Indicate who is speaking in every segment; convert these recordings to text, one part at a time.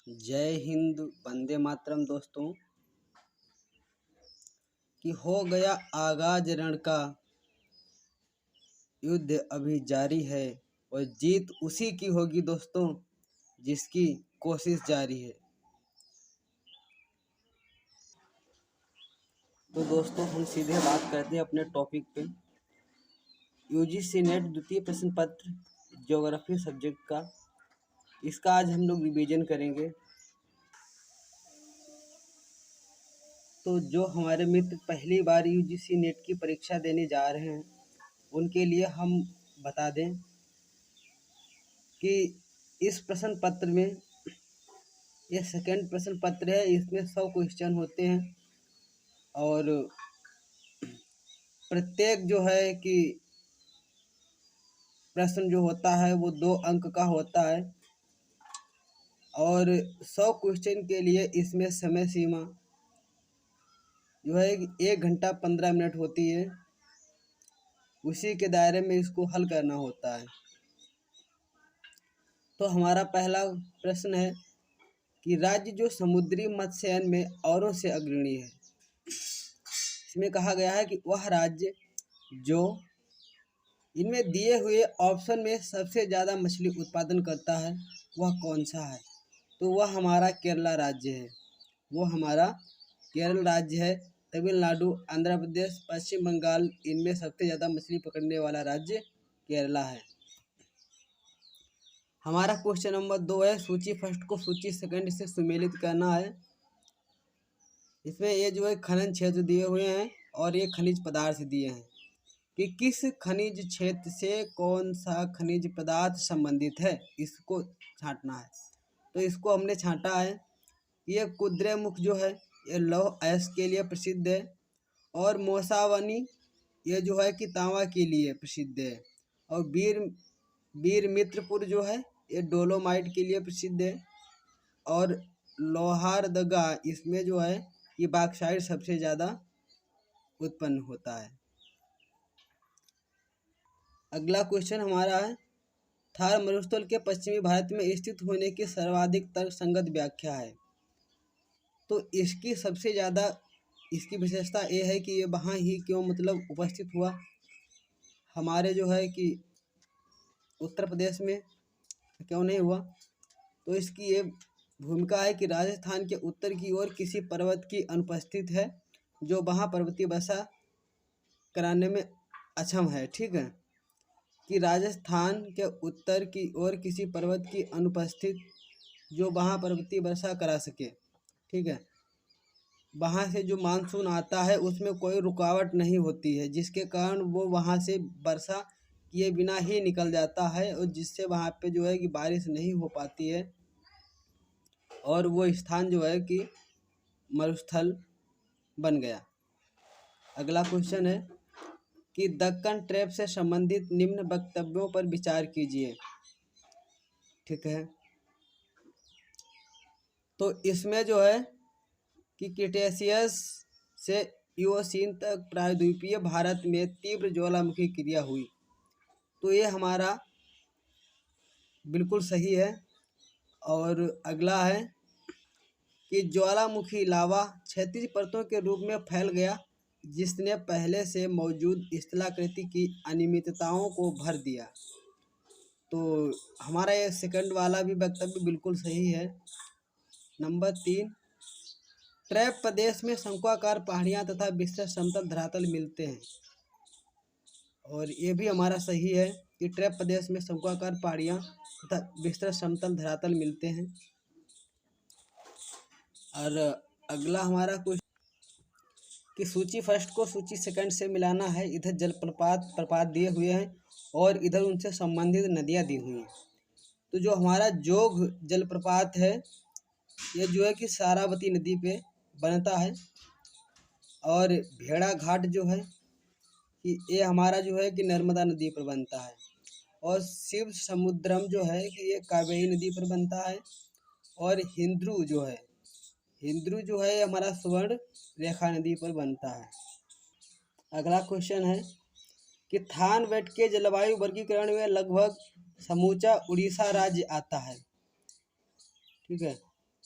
Speaker 1: जय हिंद, वंदे मातरम दोस्तों। कि हो गया आगाज रण का, युद्ध अभी जारी है और जीत उसी की होगी दोस्तों जिसकी कोशिश जारी है। तो दोस्तों हम सीधे बात करते हैं अपने टॉपिक पे। यूजीसी नेट द्वितीय प्रश्न पत्र ज्योग्राफी सब्जेक्ट का, इसका आज हम लोग रिवीजन करेंगे। तो जो हमारे मित्र पहली बार यूजीसी नेट की परीक्षा देने जा रहे हैं उनके लिए हम बता दें कि इस प्रश्न पत्र में, ये सेकंड प्रश्न पत्र है, इसमें 100 क्वेश्चन होते हैं और प्रत्येक जो है कि प्रश्न जो होता है वो 2 अंक का होता है और 100 क्वेश्चन के लिए इसमें समय सीमा जो है 1 घंटा 15 मिनट होती है। उसी के दायरे में इसको हल करना होता है। तो हमारा पहला प्रश्न है कि राज्य जो समुद्री मत्स्यायन में औरों से अग्रणी है। इसमें कहा गया है कि वह राज्य जो इनमें दिए हुए ऑप्शन में सबसे ज़्यादा मछली उत्पादन करता है वह कौन सा है। तो वह हमारा केरला राज्य है। वो हमारा केरल राज्य है। तमिलनाडु, आंध्र प्रदेश, पश्चिम बंगाल, इनमें सबसे ज़्यादा मछली पकड़ने वाला राज्य केरला है। हमारा क्वेश्चन नंबर 2 है, सूची फर्स्ट को सूची सेकंड से सुमेलित करना है। इसमें ये जो है खनन क्षेत्र दिए हुए हैं और ये खनिज पदार्थ दिए हैं कि किस खनिज क्षेत्र से कौन सा खनिज पदार्थ संबंधित है, इसको छांटना है। तो इसको हमने छांटा है। ये कुद्रेमुख जो है ये लौह अयस्क के लिए प्रसिद्ध है और मौसावनी ये जो है कि तांबा के लिए प्रसिद्ध है और वीर मित्रपुर जो है ये डोलोमाइट के लिए प्रसिद्ध है और लोहारदगा इसमें जो है ये बॉक्साइट सबसे ज़्यादा उत्पन्न होता है। अगला क्वेश्चन हमारा है, थार मरुस्थल के पश्चिमी भारत में स्थित होने की सर्वाधिक तर्कसंगत व्याख्या है। तो इसकी सबसे ज़्यादा इसकी विशेषता ये है कि ये वहाँ ही क्यों मतलब उपस्थित हुआ, हमारे जो है कि उत्तर प्रदेश में क्यों नहीं हुआ। तो इसकी ये भूमिका है कि राजस्थान के उत्तर की ओर किसी पर्वत की अनुपस्थित है जो वहाँ पर्वतीय वर्षा कराने में अक्षम है। ठीक है, कि राजस्थान के उत्तर की ओर किसी पर्वत की अनुपस्थित जो वहाँ पर्वतीय वर्षा करा सके। ठीक है, वहाँ से जो मानसून आता है उसमें कोई रुकावट नहीं होती है जिसके कारण वो वहाँ से वर्षा किए बिना ही निकल जाता है और जिससे वहाँ पे जो है कि बारिश नहीं हो पाती है और वो स्थान जो है कि मरुस्थल बन गया। अगला क्वेश्चन है कि दक्कन ट्रैप से संबंधित निम्न वक्तव्यों पर विचार कीजिए। ठीक है, तो इसमें जो है कि क्रिटेशियस से इओसीन तक प्रायद्वीपीय भारत में तीव्र ज्वालामुखी क्रिया हुई। तो ये हमारा बिल्कुल सही है। और अगला है कि ज्वालामुखी लावा क्षैतिज परतों के रूप में फैल गया जिसने पहले से मौजूद स्थलाकृति की अनियमितताओं को भर दिया। तो हमारा ये सेकंड वाला भी वक्तव्य बिल्कुल सही है। नंबर 3, ट्रैप प्रदेश में शंक्वाकार पहाड़ियाँ तथा विस्तृत समतल धरातल मिलते हैं। और ये भी हमारा सही है कि ट्रैप प्रदेश में शंक्वाकार पहाड़ियाँ तथा विस्तृत समतल धरातल मिलते हैं। और अगला हमारा कुछ कि सूची फर्स्ट को सूची सेकंड से मिलाना है। इधर प्रपात दिए हुए हैं और इधर उनसे संबंधित नदियाँ दी हुई हैं। तो जो हमारा जोग जलप्रपात है ये जो है कि सारावती नदी पे बनता है और भेड़ा घाट जो है कि ये हमारा जो है कि नर्मदा नदी पर बनता है और शिव समुद्रम जो है कि ये कावेरी नदी पर बनता है और हिंद्रू जो है हमारा स्वर्ण रेखा नदी पर बनता है। अगला क्वेश्चन है कि थानवेट के जलवायु वर्गीकरण में लगभग समूचा उड़ीसा राज्य आता है। ठीक है,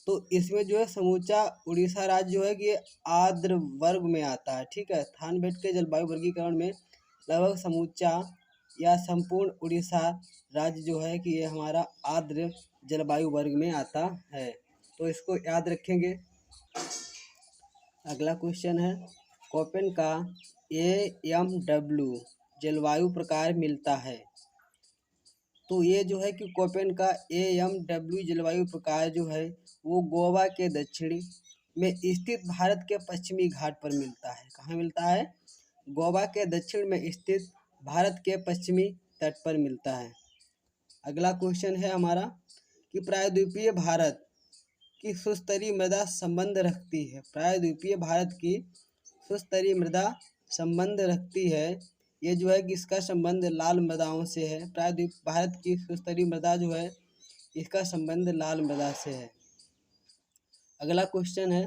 Speaker 1: तो इसमें जो है समूचा उड़ीसा राज्य जो है कि ये आर्द्र वर्ग में आता है, ठीक है। थानबेट के जलवायु वर्गीकरण में लगभग समूचा या संपूर्ण उड़ीसा राज्य जो है कि ये हमारा आर्द्र जलवायु वर्ग में आता है, तो इसको याद रखेंगे। अगला क्वेश्चन है, कोपेन का AMW जलवायु प्रकार मिलता है। तो ये जो है कि कोपेन का AMW जलवायु प्रकार जो है वो गोवा के दक्षिणी में स्थित भारत के पश्चिमी घाट पर मिलता है। कहाँ मिलता है? गोवा के दक्षिण में स्थित भारत के पश्चिमी तट पर मिलता है। अगला क्वेश्चन है हमारा कि प्रायद्वीपीय भारत की सुस्तरी मृदा संबंध रखती है। प्रायद्वीपीय भारत की सुस्तरी मृदा संबंध रखती है। ये जो है कि इसका संबंध लाल मृदाओं से है। प्रायद्वीप भारत की सुस्तरी मृदा जो है इसका संबंध लाल मृदा से है। अगला क्वेश्चन है,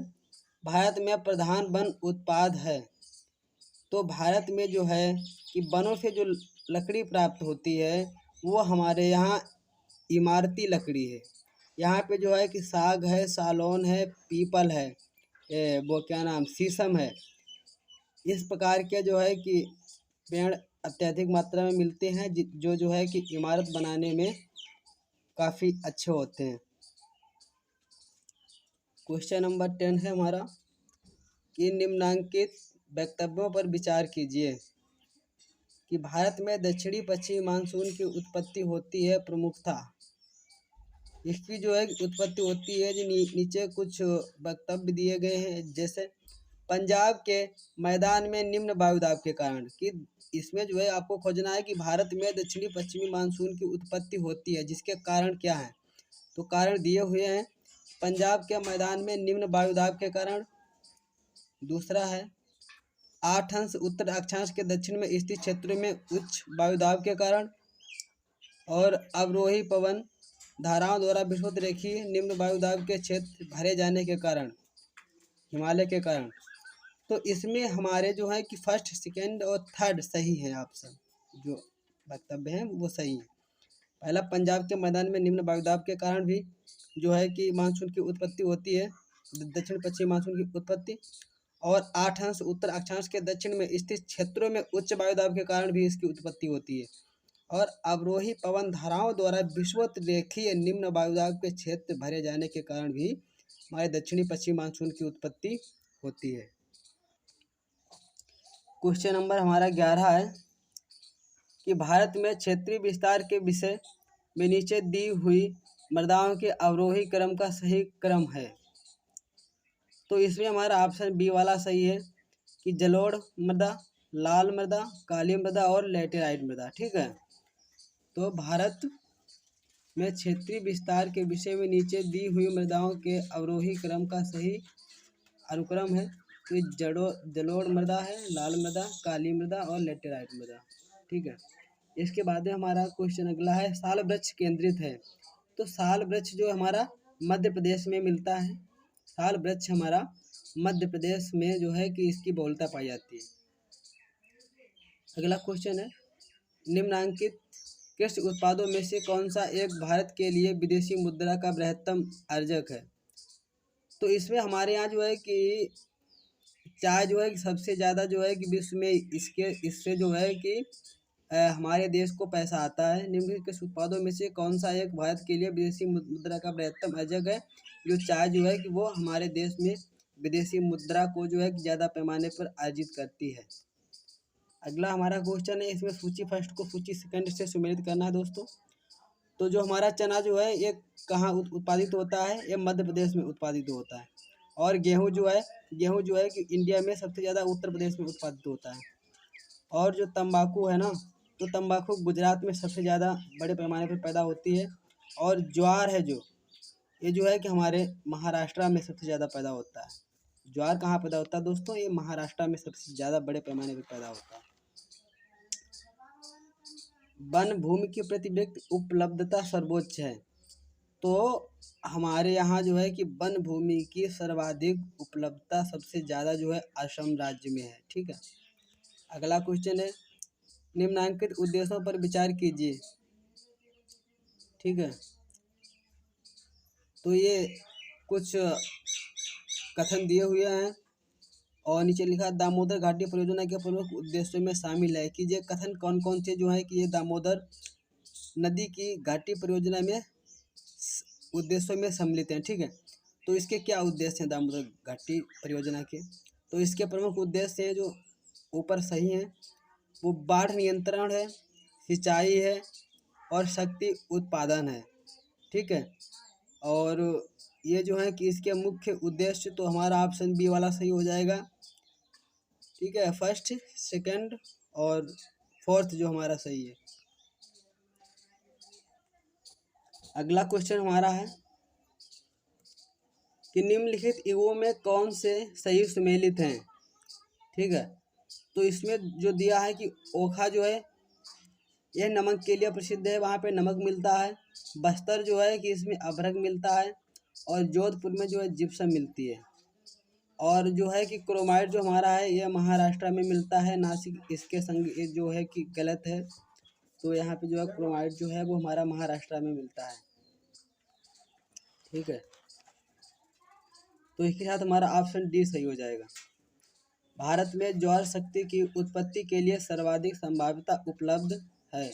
Speaker 1: भारत में प्रधान वन उत्पाद है। तो भारत में जो है कि वनों से जो लकड़ी प्राप्त होती है वो हमारे यहाँ इमारती लकड़ी है। यहाँ पे जो है कि साग है, सालौन है, पीपल है, वो क्या नाम, शीशम है। इस प्रकार के जो है कि पेड़ अत्यधिक मात्रा में मिलते हैं जो है कि इमारत बनाने में काफ़ी अच्छे होते हैं। क्वेश्चन नंबर 10 है हमारा कि निम्नांकित वक्तव्यों पर विचार कीजिए कि भारत में दक्षिणी पश्चिमी मानसून की उत्पत्ति होती है प्रमुखता। इसकी जो है उत्पत्ति होती है जो नीचे कुछ वक्तव्य दिए गए हैं, जैसे पंजाब के मैदान में निम्न वायुदाब के कारण। कि इसमें जो है आपको खोजना है कि भारत में दक्षिणी पश्चिमी मानसून की उत्पत्ति होती है, जिसके कारण क्या है। तो कारण दिए हुए हैं, पंजाब के मैदान में निम्न वायुदाब के कारण। दूसरा है 8 अंश उत्तर अक्षांश के दक्षिण में स्थित क्षेत्रों में उच्च वायुदाब के कारण। और अवरोही पवन धाराओं द्वारा विषुवत रेखीय निम्न वायुदाब के क्षेत्र भरे जाने के कारण, हिमालय के कारण। तो इसमें हमारे जो है कि फर्स्ट, सेकंड और थर्ड सही है। ऑप्शन जो वक्तव्य हैं वो सही है। पहला, पंजाब के मैदान में निम्न वायुदाब के कारण भी जो है कि मानसून की उत्पत्ति होती है, दक्षिण पश्चिम मानसून की उत्पत्ति। और 8 अंश उत्तर अक्षांश के दक्षिण में स्थित क्षेत्रों में उच्च वायुदाब के कारण भी इसकी उत्पत्ति होती है। और अवरोही पवन धाराओं द्वारा विषुवत रेखीय निम्न वायुदाब के क्षेत्र भरे जाने के कारण भी हमारे दक्षिणी पश्चिमी मानसून की उत्पत्ति होती है। क्वेश्चन नंबर हमारा 11 है कि भारत में क्षेत्रीय विस्तार के विषय में नीचे दी हुई मृदाओं के अवरोही क्रम का सही क्रम है। तो इसमें हमारा ऑप्शन बी वाला सही है कि जलोढ़ मृदा, लाल मृदा, काली मृदा और लैटेराइट मृदा, ठीक है। तो भारत में क्षेत्रीय विस्तार के विषय में नीचे दी हुई मृदाओं के अवरोही क्रम का सही अनुक्रम है। तो जलोढ़ मृदा है, लाल मृदा, काली मृदा और लैटेराइट मृदा, ठीक है। इसके बाद में हमारा क्वेश्चन अगला है, साल वृक्ष केंद्रित है। तो साल वृक्ष जो हमारा मध्य प्रदेश में मिलता है। साल वृक्ष हमारा मध्य प्रदेश में जो है कि इसकी बहुलता पाई जाती है। अगला क्वेश्चन है, निम्नांकित कृषि उत्पादों में से कौन सा एक भारत के लिए विदेशी मुद्रा का बृहत्तम अर्जक है। तो इसमें हमारे यहाँ जो है कि चाय जो है कि सबसे ज़्यादा जो है कि विश्व में इससे जो है कि हमारे देश को पैसा आता है। निम्नलिखित कृषि उत्पादों में से कौन सा एक भारत के लिए विदेशी मुद्रा का बृहत्तम अर्जक है। जो चाय जो है कि वो हमारे देश में विदेशी मुद्रा को जो है कि ज़्यादा पैमाने पर अर्जित करती है। अगला हमारा क्वेश्चन है, इसमें सूची फर्स्ट को सूची सेकंड से सुमेलित करना है दोस्तों। तो जो हमारा चना जो है ये कहाँ उत्पादित होता है, ये मध्य प्रदेश में उत्पादित होता है। और गेहूँ जो है कि इंडिया में सबसे ज़्यादा उत्तर प्रदेश में उत्पादित होता है। और जो तंबाकू है ना, तो तंबाकू गुजरात में सबसे ज़्यादा बड़े पैमाने पर पैदा होती है। और ज्वार है ये जो है कि हमारे महाराष्ट्र में सबसे ज़्यादा पैदा होता है। ज्वार कहाँ पैदा होता है दोस्तों, ये महाराष्ट्र में सबसे ज़्यादा बड़े पैमाने पर पैदा होता है। वन भूमि की प्रति व्यक्ति उपलब्धता सर्वोच्च है। तो हमारे यहाँ जो है कि वन भूमि की सर्वाधिक उपलब्धता सबसे ज़्यादा जो है असम राज्य में है, ठीक है। अगला क्वेश्चन है, निम्नांकित उद्देश्यों पर विचार कीजिए, ठीक है। तो ये कुछ कथन दिए हुए हैं और नीचे लिखा दामोदर घाटी परियोजना के प्रमुख उद्देश्यों में शामिल है कि ये कथन कौन कौन से जो है कि ये दामोदर नदी की घाटी परियोजना में उद्देश्यों में सम्मिलित हैं। ठीक है, तो इसके क्या उद्देश्य हैं दामोदर घाटी परियोजना के? तो इसके प्रमुख उद्देश्य हैं जो ऊपर सही हैं, वो बाढ़ नियंत्रण है, सिंचाई है और शक्ति उत्पादन है। ठीक है, और ये जो है कि इसके मुख्य उद्देश्य, तो हमारा ऑप्शन बी वाला सही हो जाएगा। ठीक है, फर्स्ट, सेकंड और फोर्थ जो हमारा सही है। अगला क्वेश्चन हमारा है कि निम्नलिखित युगों में कौन से सही सुमेलित हैं। ठीक है, तो इसमें जो दिया है कि ओखा जो है यह नमक के लिए प्रसिद्ध है, वहाँ पे नमक मिलता है। बस्तर जो है कि इसमें अभ्रक मिलता है और जोधपुर में जो है जिप्सम मिलती है। और जो है कि क्रोमाइट जो हमारा है यह महाराष्ट्र में मिलता है, नासिक इसके संग ये जो है कि गलत है। तो यहाँ पे जो है क्रोमाइट जो है वो हमारा महाराष्ट्र में मिलता है। ठीक है, तो इसके साथ हमारा ऑप्शन डी सही हो जाएगा। भारत में ज्वार शक्ति की उत्पत्ति के लिए सर्वाधिक संभाव्यता उपलब्ध है,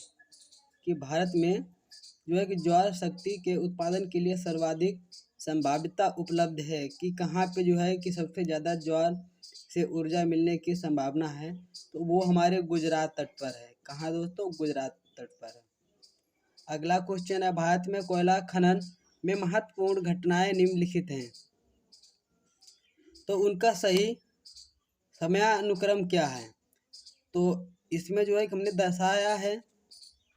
Speaker 1: कि भारत में जो है कि ज्वार शक्ति के उत्पादन के लिए सर्वाधिक संभाव्यता उपलब्ध है, कि कहाँ पे जो है कि सबसे ज़्यादा ज्वार से ऊर्जा मिलने की संभावना है, तो वो हमारे गुजरात तट पर है। कहाँ दोस्तों? गुजरात तट पर है। अगला क्वेश्चन है, भारत में कोयला खनन में महत्वपूर्ण घटनाएं निम्नलिखित हैं, तो उनका सही समयानुक्रम क्या है? तो इसमें जो है कि हमने दर्शाया है,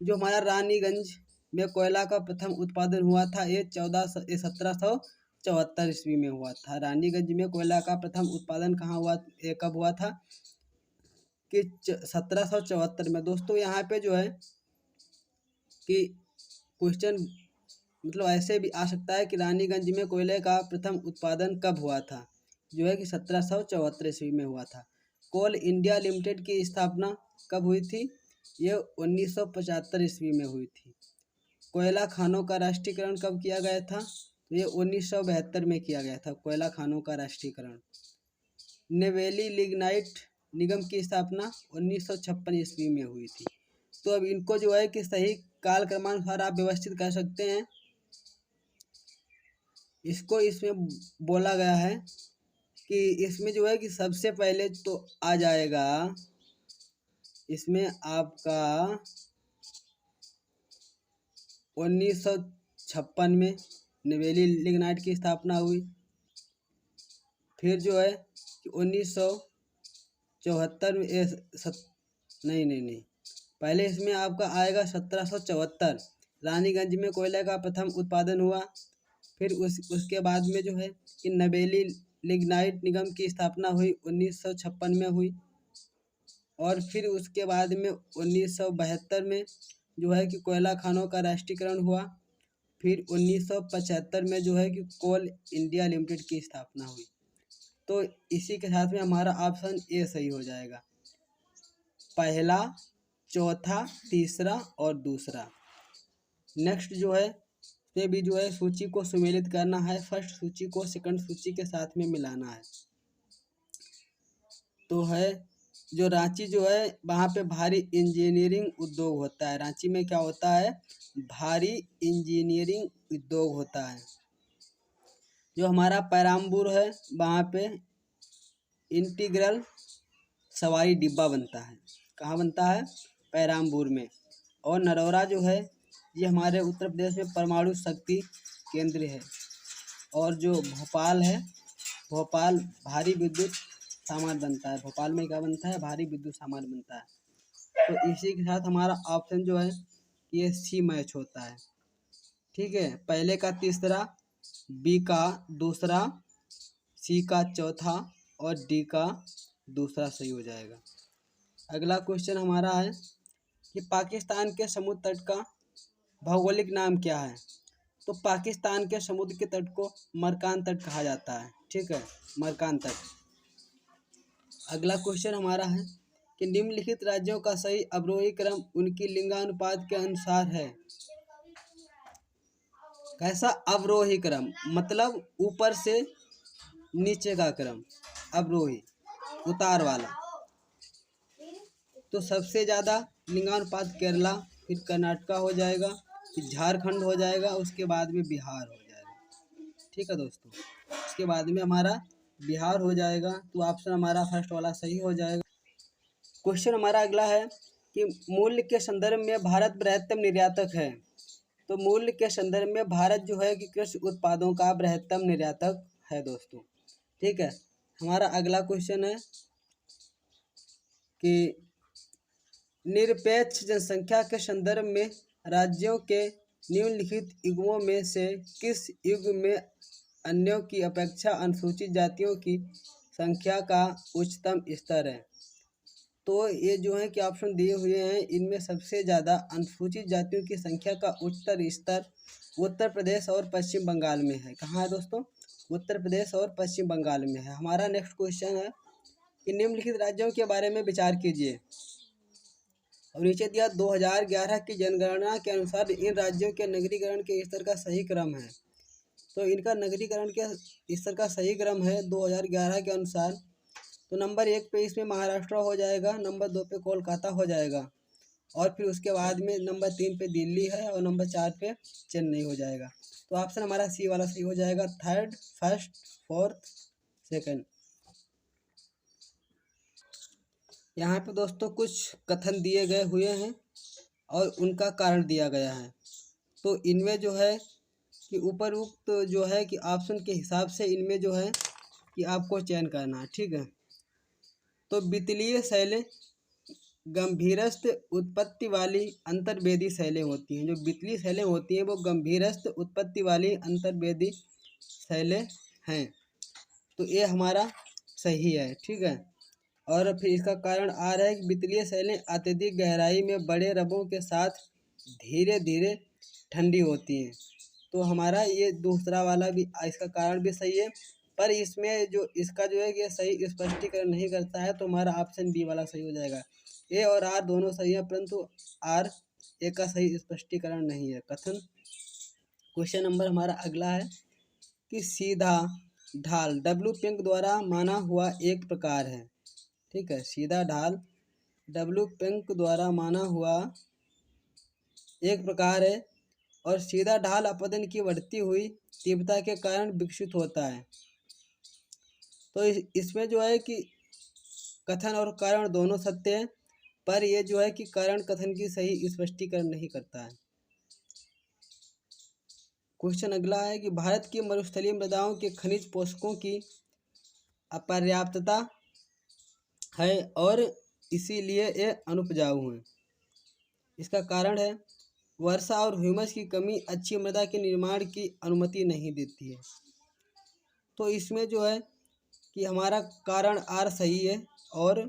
Speaker 1: जो हमारा रानीगंज में कोयला का प्रथम उत्पादन हुआ था ये 1774 ईस्वी में हुआ था। रानीगंज में कोयला का प्रथम उत्पादन कहाँ हुआ, कब हुआ था कि 1774 में। दोस्तों यहाँ पे जो है कि क्वेश्चन मतलब ऐसे भी आ सकता है कि रानीगंज में कोयले का प्रथम उत्पादन कब हुआ था, जो है कि 1774 ईस्वी में हुआ था। कोल इंडिया लिमिटेड की स्थापना कब हुई थी? ये 1975 ईस्वी में हुई थी। कोयला खानों का राष्ट्रीयकरण कब किया गया था? तो ये 1972 में किया गया था कोयला खानों का राष्ट्रीयकरण। नेवेली लिग्नाइट निगम की स्थापना 1956 ईस्वी में हुई थी। तो अब इनको जो है कि सही काल क्रमानुसार आप व्यवस्थित कर सकते हैं। इसको इसमें बोला गया है कि इसमें जो है कि सबसे पहले तो आ जाएगा इसमें आपका 1956 में नेवेली लिग्नाइट की स्थापना हुई। फिर जो है कि 1974 में नहीं, पहले इसमें आपका आएगा 1774, रानीगंज में कोयले का प्रथम उत्पादन हुआ। फिर उसके बाद में जो है कि नवेली लिग्नाइट निगम की स्थापना हुई 1956 में हुई। और फिर उसके बाद में 1972 में जो है कि कोयला खानों का राष्ट्रीयकरण हुआ। फिर 1975 में जो है कि कोल इंडिया लिमिटेड की स्थापना हुई। तो इसी के साथ में हमारा ऑप्शन ए सही हो जाएगा, पहला, चौथा, तीसरा और दूसरा। नेक्स्ट जो है ये भी जो है सूची को सुमेलित करना है, फर्स्ट सूची को सेकंड सूची के साथ में मिलाना है। तो है जो रांची जो है वहाँ पे भारी इंजीनियरिंग उद्योग होता है। रांची में क्या होता है? भारी इंजीनियरिंग उद्योग होता है। जो हमारा पेराम्बूर है वहाँ पे इंटीग्रल सवारी डिब्बा बनता है। कहाँ बनता है? पेराम्बूर में। और नरौरा जो है ये हमारे उत्तर प्रदेश में परमाणु शक्ति केंद्र है। और जो भोपाल है, भोपाल भारी विद्युत सामान बनता है। भोपाल में क्या बनता है? भारी विद्युत सामान बनता है। तो इसी के साथ हमारा ऑप्शन जो है ये सी मैच होता है। ठीक है, पहले का तीसरा, बी का दूसरा, सी का चौथा और डी का दूसरा सही हो जाएगा। अगला क्वेश्चन हमारा है कि पाकिस्तान के समुद्र तट का भौगोलिक नाम क्या है? तो पाकिस्तान के समुद्र के तट को मरकान तट कहा जाता है। ठीक है, मरकान तट। अगला क्वेश्चन हमारा है कि निम्नलिखित राज्यों का सही अवरोही क्रम उनकी लिंगानुपात के अनुसार है। कैसा? अवरोही क्रम, मतलब ऊपर से नीचे का क्रम, अवरोही, उतार वाला। तो सबसे ज़्यादा लिंगानुपात केरला, फिर कर्नाटका हो जाएगा, फिर झारखंड हो जाएगा, उसके बाद में बिहार हो जाएगा। ठीक है दोस्तों, उसके बाद में हमारा बिहार हो जाएगा। तो ऑप्शन हमारा फर्स्ट वाला सही हो जाएगा। क्वेश्चन हमारा अगला है कि मूल्य के संदर्भ में भारत बृहत्तम निर्यातक है। तो मूल्य के संदर्भ में भारत जो है कि कृषि उत्पादों का बृहत्तम निर्यातक है दोस्तों। ठीक है, हमारा अगला क्वेश्चन है कि निरपेक्ष जनसंख्या के संदर्भ में राज्यों के निम्नलिखित युग्मों में से किस युग्म में अन्यों की अपेक्षा अनुसूचित जातियों की संख्या का उच्चतम स्तर है? तो ये जो है कि ऑप्शन दिए हुए हैं, इनमें सबसे ज़्यादा अनुसूचित जातियों की संख्या का उच्चतर स्तर उत्तर प्रदेश और पश्चिम बंगाल में है। कहाँ है दोस्तों? उत्तर प्रदेश और पश्चिम बंगाल में है। हमारा नेक्स्ट क्वेश्चन है कि निम्नलिखित राज्यों के बारे में विचार कीजिए। और नीचे दिया 2011 की जनगणना के अनुसार इन राज्यों के नगरीकरण के स्तर का सही क्रम है। तो इनका नगरीकरण के स्तर का सही क्रम है 2011 के अनुसार। तो नंबर 1 पे इसमें महाराष्ट्र हो जाएगा, नंबर 2 पे कोलकाता हो जाएगा, और फिर उसके बाद में नंबर 3 पे दिल्ली है, और नंबर 4 पे चेन्नई हो जाएगा। तो ऑप्शन हमारा सी वाला सही हो जाएगा, थर्ड, फर्स्ट, फोर्थ, सेकंड। यहाँ पे दोस्तों कुछ कथन दिए गए हुए हैं और उनका कारण दिया गया है। तो इनमें जो है कि उपरोक्त जो है कि ऑप्शन के हिसाब से इनमें जो है कि आपको चयन करना है। ठीक है, तो वितलीय शैलें गंभीरस्थ उत्पत्ति वाली अंतर्वेदी शैलें होती हैं। जो वितलीय शैलें होती हैं वो गंभीरस्थ उत्पत्ति वाली अंतर्वेदी शैलें हैं। तो ये हमारा सही है। ठीक है, और फिर इसका कारण आ रहा है कि वितलीय शैलें अत्यधिक गहराई में बड़े रबों के साथ धीरे धीरे ठंडी होती हैं। तो हमारा ये दूसरा वाला भी इसका कारण भी सही है, पर इसमें जो इसका जो है कि सही स्पष्टीकरण नहीं करता है। तो हमारा ऑप्शन बी वाला सही हो जाएगा। ए और आर दोनों सही है, परंतु आर ए का सही स्पष्टीकरण नहीं है कथन। क्वेश्चन नंबर हमारा अगला है कि सीधा ढाल डब्ल्यू पिंक द्वारा माना हुआ एक प्रकार है। ठीक है, सीधा ढाल डब्ल्यू पिंक द्वारा माना हुआ एक प्रकार है, और सीधा ढाल अपतन की बढ़ती हुई तीव्रता के कारण विकसित होता है। तो इसमें जो है कि कथन और कारण दोनों सत्य हैं, पर ये जो है कि कारण कथन की सही स्पष्टीकरण नहीं करता है। क्वेश्चन अगला है कि भारत की मरुस्थलीय मृदाओं के खनिज पोषकों की अपर्याप्तता है और इसीलिए ये अनुपजाऊ हैं। इसका कारण है वर्षा और ह्यूमस की कमी अच्छी मृदा के निर्माण की अनुमति नहीं देती है। तो इसमें जो है कि हमारा कारण आर सही है और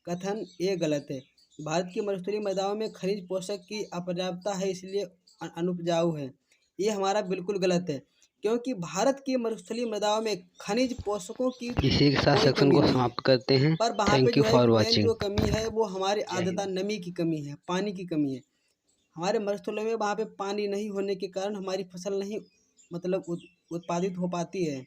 Speaker 1: कथन ए गलत है। भारत की मरुस्थलीय मृदाओं में खनिज पोषक की अपर्याप्तता है, इसलिए अनुपजाऊ है। ये हमारा बिल्कुल गलत है, क्योंकि भारत की मरुस्थलीय मृदाओं में खनिज पोषकों की
Speaker 2: इसी के साथ
Speaker 1: कोई
Speaker 2: सेक्शन
Speaker 1: कमी
Speaker 2: को
Speaker 1: नहीं है।
Speaker 2: समाप्त करते हैं।
Speaker 1: पर वहाँ पे
Speaker 2: थैंक यू
Speaker 1: जो है
Speaker 2: फॉर
Speaker 1: कि मेन
Speaker 2: वॉचिंग।
Speaker 1: जो कमी है वो हमारे आर्द्रता नमी की कमी है, पानी की कमी है। हमारे मरुस्थलों में वहाँ पे पानी नहीं होने के कारण हमारी फसल नहीं मतलब उत्पादित हो पाती है।